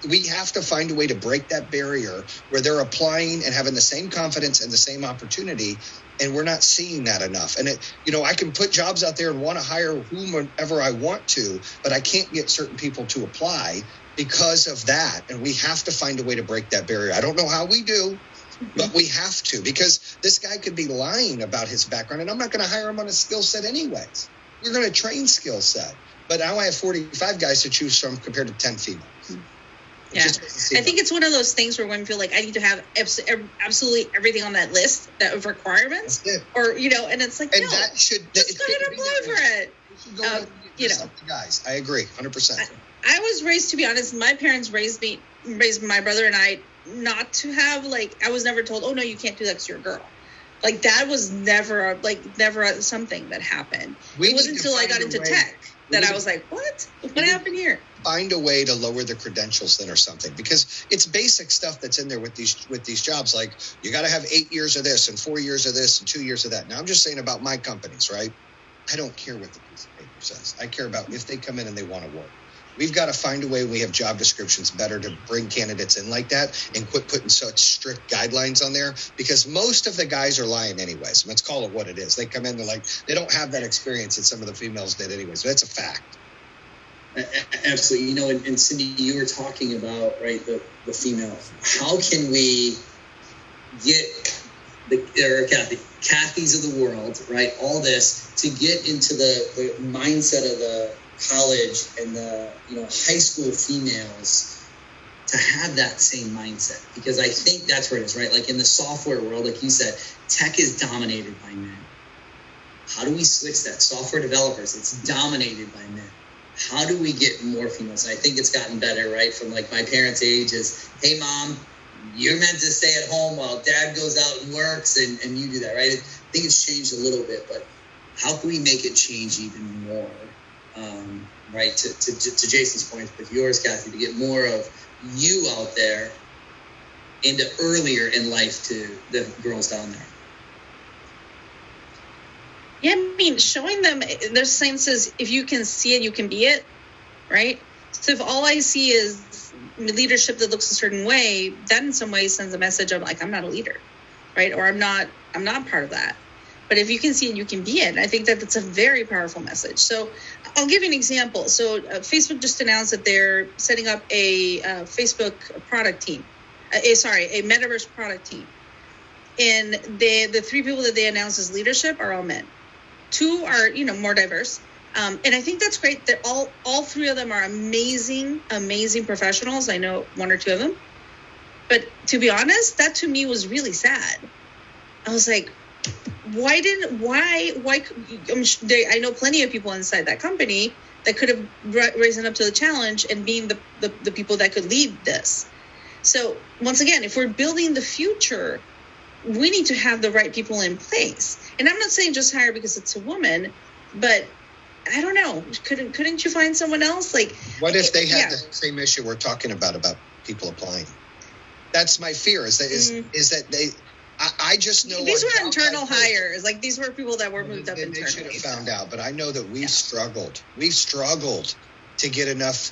We have to find a way to break that barrier where they're applying and having the same confidence and the same opportunity. And we're not seeing that enough. And I can put jobs out there and want to hire whomever I want to, but I can't get certain people to apply because of that. And we have to find a way to break that barrier. I don't know how we do, but we have to, because this guy could be lying about his background, and I'm not going to hire him on a skill set anyways. We're going to train skill set. But now I have 45 guys to choose from compared to 10 females.
Yeah, I think it's one of those things where women feel like I need to have absolutely everything on that list of requirements, or and it's like,
and
no,
that should
just go ahead and apply for it.
Guys, I agree, 100%.
I was raised, to be honest, my parents raised my brother and I not to have, I was never told, oh no, you can't do that because you're a girl. Like, that was never something that happened. It wasn't until I got into tech that I was like, what happened here?
Find a way to lower the credentials then, or something, because it's basic stuff that's in there with these jobs. Like, you got to have 8 years of this and 4 years of this and 2 years of that. Now, I'm just saying about my companies, right? I don't care what the piece of paper says. I care about if they come in and they want to work. We've got to find a way, we have job descriptions better, to bring candidates in like that and quit putting such strict guidelines on there, because most of the guys are lying anyways. Let's call it what it is. They come in, they're like, they don't have that experience that some of the females did anyways. That's a fact.
Absolutely. And Cindy, you were talking about, right, the female. How can we get Kathy's of the world, right, all this, to get into the mindset of the college and the high school females to have that same mindset? Because I think that's where it is, right? Like, in the software world, like you said, tech is dominated by men. How do we switch that? Software developers, it's dominated by men. How do we get more females? I think it's gotten better, right? From like my parents' age is, hey mom, you're meant to stay at home while dad goes out and works, and you do that, right? I think it's changed a little bit, but how can we make it change even more? Right, to Jason's point, with yours, Kathy, to get more of you out there into earlier in life to the girls down there.
Yeah, I mean, showing them, there's saying says, if you can see it, you can be it, right? So if all I see is leadership that looks a certain way, that in some ways sends a message of like, I'm not a leader, right? Or I'm not part of that. But if you can see it, you can be it. And I think that that's a very powerful message. So I'll give you an example. So Facebook just announced that they're setting up a Facebook product team, a Metaverse product team. And the three people that they announced as leadership are all men. Two are, more diverse. And I think that's great that all three of them are amazing professionals. I know one or two of them. But to be honest, that to me was really sad. I was like, why I know plenty of people inside that company that could have risen up to the challenge and being the people that could lead this. So once again, if we're building the future, we need to have the right people in place. And I'm not saying just hire because it's a woman, but I don't know. Couldn't you find someone else? Like,
what if they had the same issue we're talking about people applying? That's my fear is that they. I just know
these were internal hires. Like these were people that were moved up internally.
They should have found out, but I know that we've struggled. We've struggled to get enough,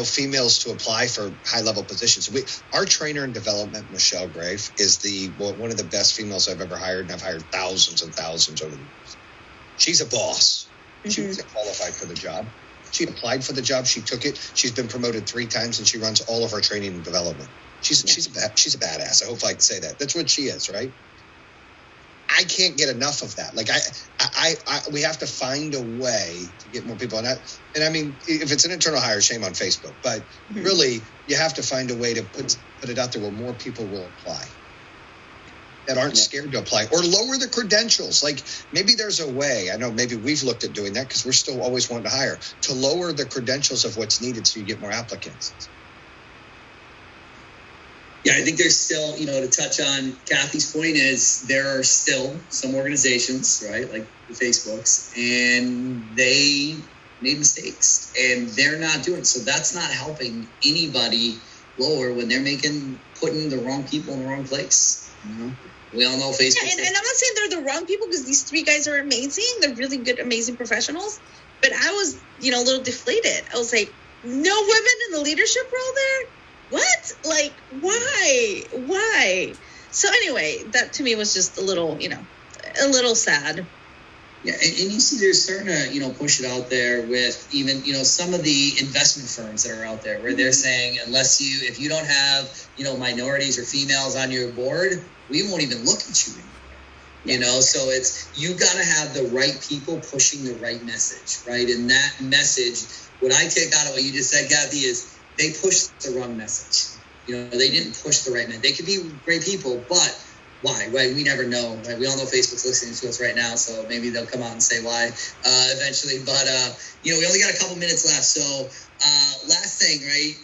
females to apply for high-level positions. Our trainer in development, Michelle Grave, is one of the best females I've ever hired, and I've hired thousands and thousands over the years. She's a boss. She wasn't qualified for the job. She applied for the job. She took it. She's been promoted 3 times, and she runs all of our training and development. She's a badass. I hope I can say that. That's what she is, right? I can't get enough of that. Like we have to find a way to get more people on that. And I mean, if it's an internal hire, shame on Facebook. But really, you have to find a way to put it out there where more people will apply that aren't scared to apply, or lower the credentials. Like maybe there's a way. I know maybe we've looked at doing that because we're still always wanting to hire, to lower the credentials of what's needed so you get more applicants.
Yeah, I think there's still, to touch on Kathy's point is there are still some organizations, right, like the Facebooks, and they made mistakes and they're not doing it. So that's not helping anybody lower when they're putting the wrong people in the wrong place. We all know Facebook.
Yeah, and I'm not saying they're the wrong people because these 3 guys are amazing. They're really good, amazing professionals. But I was, a little deflated. I was like, no women in the leadership role there? What? Like, why? So anyway, that to me was just a little sad.
Yeah, and you see they're starting to, push it out there with even, some of the investment firms that are out there where they're saying, if you don't have, minorities or females on your board, we won't even look at you anymore. So you got to have the right people pushing the right message, right? And that message, what I take out of what you just said, Kathy, is they pushed the wrong message. They didn't push the right message. They could be great people, but why? Right? We never know. Right? We all know Facebook's listening to us right now, so maybe they'll come out and say why eventually. But we only got a couple minutes left. So last thing, right?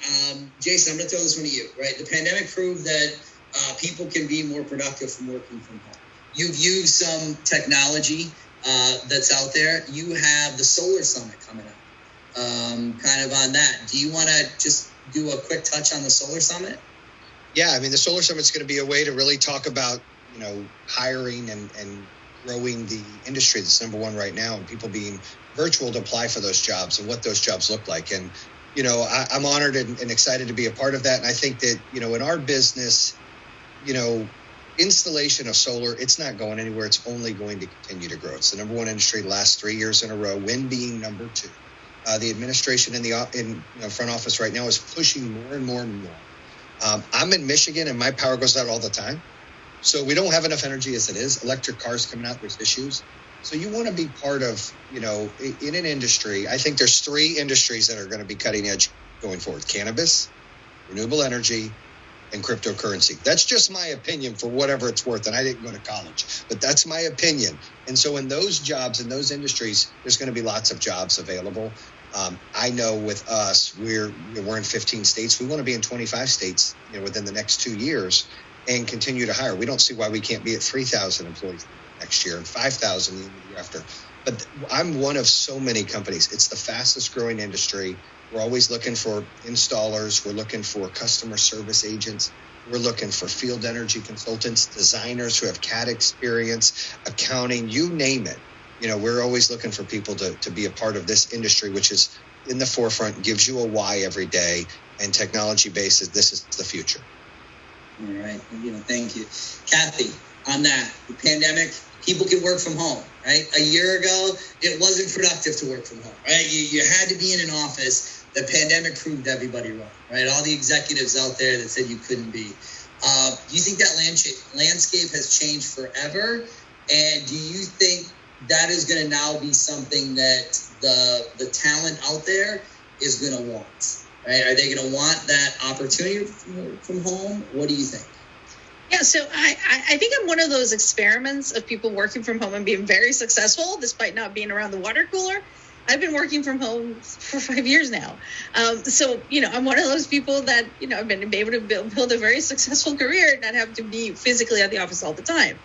Jason, I'm going to throw this one to you. Right? The pandemic proved that people can be more productive from working from home. You've used some technology that's out there. You have the Solar Summit coming up. Kind of on that. Do you want to just do a quick touch on the Solar Summit?
Yeah, I mean, the Solar Summit is going to be a way to really talk about, hiring and growing the industry that's number one right now, and people being virtual to apply for those jobs and what those jobs look like. And, I'm honored and excited to be a part of that. And I think that, in our business, installation of solar, it's not going anywhere. It's only going to continue to grow. It's the number one industry the last 3 years in a row, wind being number 2. The administration in front office right now is pushing more and more and more. I'm in Michigan, and my power goes out all the time. So we don't have enough energy as it is. Electric cars coming out, there's issues. So you want to be part of, in an industry. I think there's 3 industries that are going to be cutting edge going forward: cannabis, renewable energy, and cryptocurrency. That's just my opinion for whatever it's worth. And I didn't go to college, but that's my opinion. And so in those jobs, in those industries, there's going to be lots of jobs available. I know with us, we're in 15 states. We want to be in 25 states, within the next 2 years, and continue to hire. We don't see why we can't be at 3,000 employees next year and 5,000 the year after. But I'm one of so many companies. It's the fastest growing industry. We're always looking for installers. We're looking for customer service agents. We're looking for field energy consultants, designers who have CAD experience, accounting, you name it. We're always looking for people to be a part of this industry, which is in the forefront, gives you a why every day, and technology-based, this is the future.
All right. Thank you. Kathy, on that, the pandemic, people can work from home, right? A year ago, it wasn't productive to work from home, right? You had to be in an office. The pandemic proved everybody wrong, right? All the executives out there that said you couldn't be. Do you think that landscape has changed forever? And do you think that is going to now be something that the talent out there is going to want, right? Are they going to want that opportunity from home? What do you think?
Yeah, so I think I'm one of those experiments of people working from home and being very successful despite not being around the water cooler. I've been working from home for 5 years now. So, I'm one of those people that, I've been able to build a very successful career and not have to be physically at the office all the time.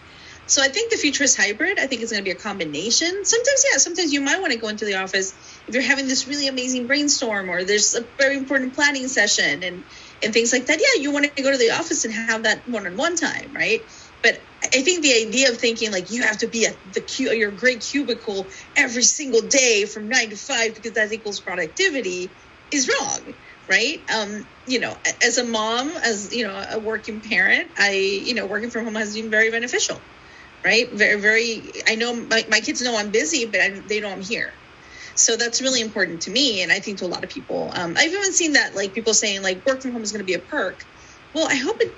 So I think the future is hybrid. I think it's going to be a combination. Sometimes you might want to go into the office if you're having this really amazing brainstorm or there's a very important planning session and and things like that. Yeah, you want to go to the office and have that one-on-one time, right? But I think the idea of thinking like you have to be at your great cubicle every single day from 9 to 5 because that equals productivity is wrong, right? As a mom, as a working parent, working from home has been very beneficial, right? Very, very. I know my kids know I'm busy, but they know I'm here. So that's really important to me, and I think to a lot of people. I've even seen that like people saying like work from home is going to be a perk. Well, I hope it,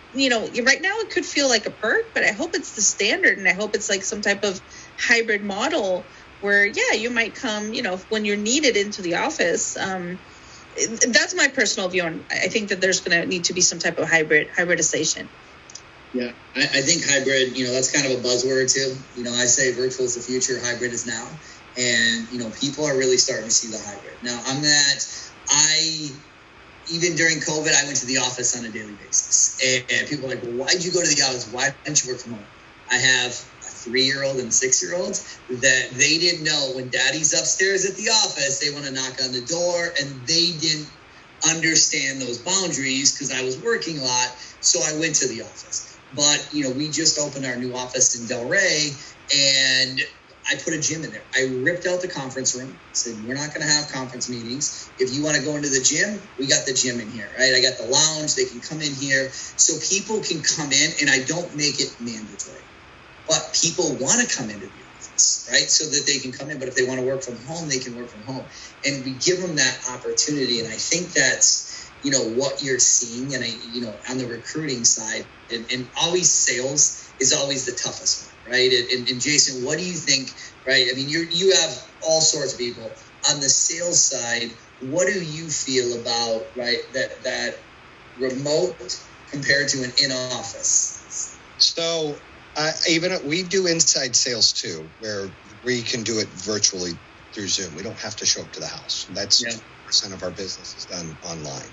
right now it could feel like a perk, but I hope it's the standard, and I hope it's like some type of hybrid model where, yeah, you might come, when you're needed into the office. That's my personal view, and I think that there's going to need to be some type of hybridization.
Yeah, I think hybrid, that's kind of a buzzword too. I say virtual is the future, hybrid is now. And, people are really starting to see the hybrid. Now, even during COVID, I went to the office on a daily basis. And people are like, well, why'd you go to the office? Why didn't you work from home? I have a 3-year-old and 6-year-old that they didn't know when daddy's upstairs at the office, they want to knock on the door, and they didn't understand those boundaries because I was working a lot. So I went to the office. But, we just opened our new office in Del Rey, and I put a gym in there. I ripped out the conference room, said, we're not going to have conference meetings. If you want to go into the gym, we got the gym in here, right? I got the lounge. They can come in here. So people can come in, and I don't make it mandatory. But people want to come into the office, right? So that they can come in. But if they want to work from home, they can work from home. And we give them that opportunity. And I think that's, what you're seeing. And, on the recruiting side, and always sales is always the toughest one. Right. And Jason, what do you think? Right. I mean, you have all sorts of people on the sales side. What do you feel about that remote compared to an in-office?
So we do inside sales too, where we can do it virtually through Zoom. We don't have to show up to the house. That's 2% of our business is done online.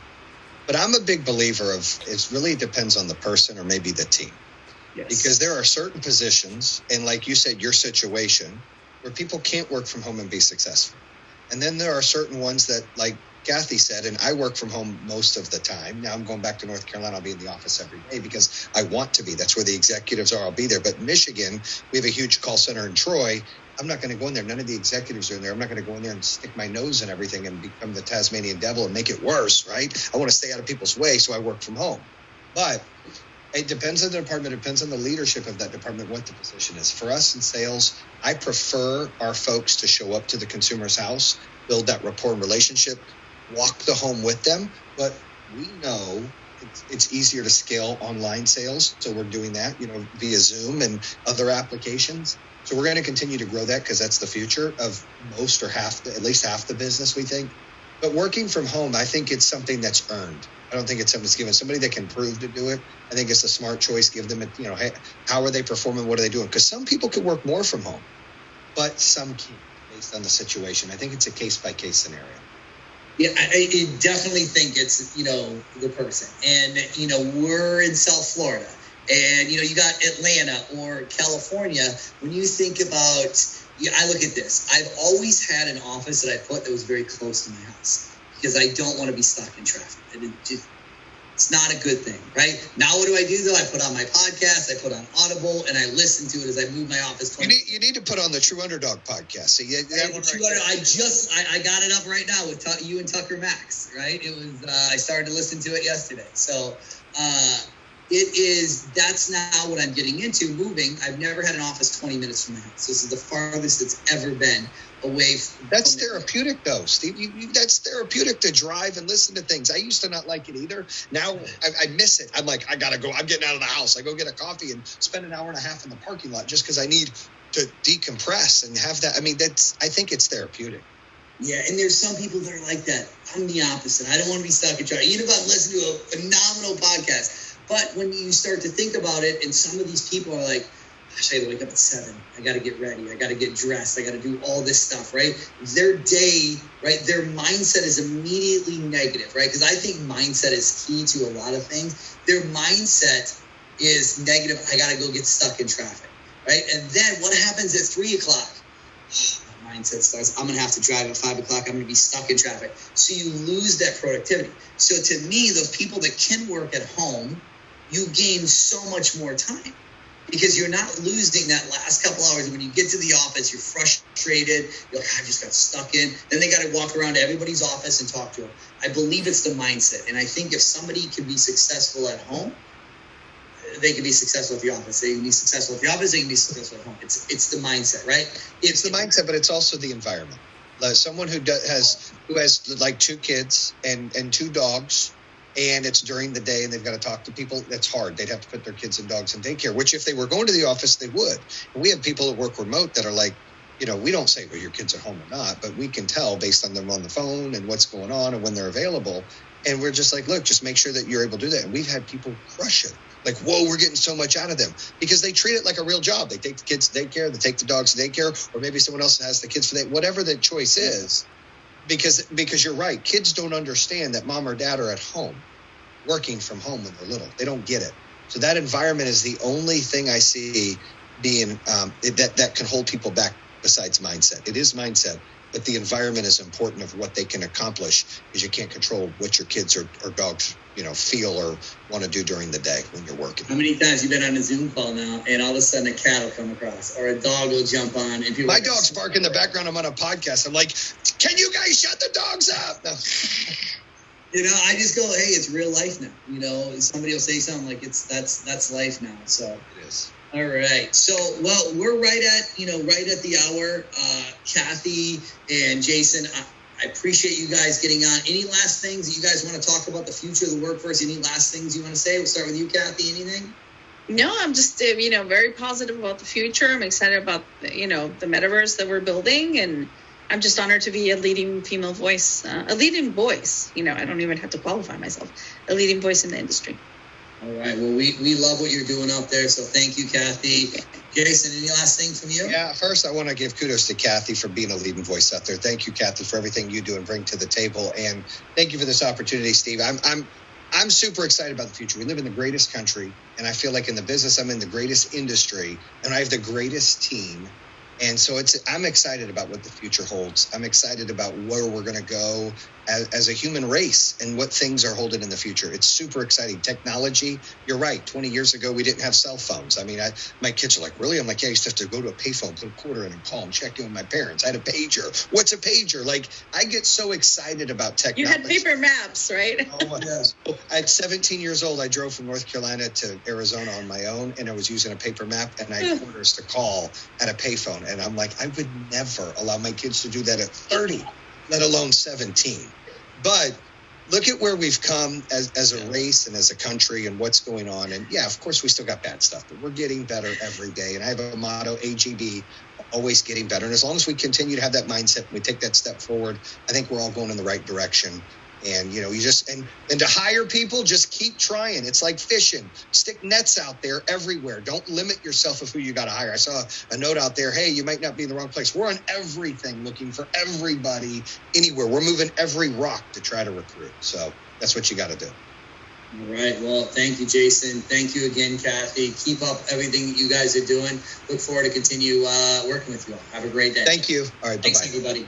But I'm a big believer of it really depends on the person or maybe the team. Yes. Because there are certain positions, and like you said, your situation, where people can't work from home and be successful. And then there are certain ones that, like Kathy said, and I work from home most of the time. Now I'm going back to North Carolina. I'll be in the office every day because I want to be. That's where the executives are. I'll be there. But in Michigan, we have a huge call center in Troy. I'm not going to go in there. None of the executives are in there. I'm not going to go in there and stick my nose in everything and become the Tasmanian devil and make it worse, right? I want to stay out of people's way, so I work from home. But it depends on the department. It depends on the leadership of that department, what the position is. For us in sales, I prefer our folks to show up to the consumer's house, build that rapport and relationship, walk the home with them. But we know it's easier to scale online sales. So we're doing that, via Zoom and other applications. So we're going to continue to grow that because that's the future of most or at least half the business, we think. But working from home, I think it's something that's earned. I don't think it's something that's given. Somebody that can prove to do it, I think it's a smart choice. Give them, hey, how are they performing? What are they doing? Because some people could work more from home, but some can't based on the situation. I think it's a case-by-case scenario.
Yeah, I definitely think it's, the person. And, we're in South Florida. And, you got Atlanta or California. When you think about, I look at this. I've always had an office that I put that was very close to my house because I don't want to be stuck in traffic. It's not a good thing, right? Now what do I do, though? I put on my podcast, I put on Audible, and I listen to it as I move my office.
You need to put on the True Underdog podcast. So
I got it up right now with you and Tucker Max, right? It was I started to listen to it yesterday. So that's now what I'm getting into, moving. I've never had an office 20 minutes from my house. This is the farthest it's ever been away from.
That's therapeutic, though, Steve. That's therapeutic to drive and listen to things. I used to not like it either. Now I miss it. I'm like, I got to go. I'm getting out of the house. I go get a coffee and spend an hour and a half in the parking lot just because I need to decompress and have that. I mean, I think it's therapeutic.
Yeah, and there's some people that are like that. I'm the opposite. I don't want to be stuck in traffic. Even if I'm listening to a phenomenal podcast. But when you start to think about it, and some of these people are like, gosh, I got to wake up at 7. I got to get ready. I got to get dressed. I got to do all this stuff, right? Their day, right, their mindset is immediately negative, right? Because I think mindset is key to a lot of things. Their mindset is negative. I got to go get stuck in traffic, right? And then what happens at 3 o'clock? My mindset starts. I'm going to have to drive at 5 o'clock. I'm going to be stuck in traffic. So you lose that productivity. So to me, those people that can work at home, you gain so much more time because you're not losing that last couple hours. When you get to the office, you're frustrated. You're like, I just got stuck in. Then they got to walk around to everybody's office and talk to them. I believe it's the mindset. And I think if somebody can be successful at home, they can be successful at the office. They can be successful at the office. They can be successful at home. It's the mindset, right?
It's the mindset, but it's also the environment. Someone who has like 2 kids and 2 dogs, and it's during the day, and they've got to talk to people. That's hard. They'd have to put their kids and dogs in daycare, which if they were going to the office, they would. And we have people that work remote that are like, we don't say, well, your kids are home or not, but we can tell based on them on the phone and what's going on and when they're available. And we're just like, look, just make sure that you're able to do that. And we've had people crush it. Like, whoa, we're getting so much out of them because they treat it like a real job. They take the kids to daycare, they take the dogs to daycare, or maybe someone else has the kids for that, whatever the choice is. Because you're right. Kids don't understand that mom or dad are at home, working from home when they're little. They don't get it. So that environment is the only thing I see being that can hold people back besides mindset. It is mindset, but the environment is important of what they can accomplish because you can't control what your kids or dogs, feel or want to do during the day when you're working.
How many times you've been on a Zoom call now and all of a sudden a cat will come across or a dog will jump on and people.
My dogs bark in the background. I'm on a podcast. I'm like, can you guys shut the dogs up? No.
I just go, hey, it's real life now. Somebody will say something like that's life now. So
it is.
All right. So, well, we're right at the hour. Kathy and Jason, I appreciate you guys getting on. Any last things that you guys want to talk about the future of the workforce? Any last things you want to say? We'll start with you, Kathy. Anything?
No, I'm just, very positive about the future. I'm excited about, the metaverse that we're building. And I'm just honored to be a leading female voice, a leading voice. I don't even have to qualify myself, a leading voice in the industry.
All right. Well, we love what you're doing out there. So thank you, Kathy. Jason, any last thing from you?
Yeah, first I want to give kudos to Kathy for being a leading voice out there. Thank you, Kathy, for everything you do and bring to the table. And thank you for this opportunity, Steve. I'm super excited about the future. We live in the greatest country, and I feel like in the business I'm in the greatest industry, and I have the greatest team. And so I'm excited about what the future holds. I'm excited about where we're going to go as a human race and what things are holding in the future. It's super exciting. Technology, you're right. 20 years ago, we didn't have cell phones. I mean, my kids are like, really? I'm like, yeah, I used to have to go to a payphone, put a quarter in and call and check in with my parents. I had a pager. What's a pager? Like, I get so excited about technology.
You had paper maps, right?
Oh, yes. At 17 years old, I drove from North Carolina to Arizona on my own, and I was using a paper map, and I had quarters to call at a payphone. And I'm like, I would never allow my kids to do that at 30, let alone 17. But look at where we've come as a race and as a country and what's going on. And yeah, of course, we still got bad stuff, but we're getting better every day. And I have a motto, AGB, always getting better. And as long as we continue to have that mindset, and we take that step forward, I think we're all going in the right direction. And, you just, and to hire people, just keep trying. It's like fishing. Stick nets out there everywhere. Don't limit yourself of who you got to hire. I saw a note out there, hey, you might not be in the wrong place. We're on everything, looking for everybody anywhere. We're moving every rock to try to recruit. So that's what you got to do.
All right. Well, thank you, Jason. Thank you again, Kathy. Keep up everything that you guys are doing. Look forward to continue working with you all. Have a great day.
Thank you. All right.
Thanks,
bye-bye.
everybody.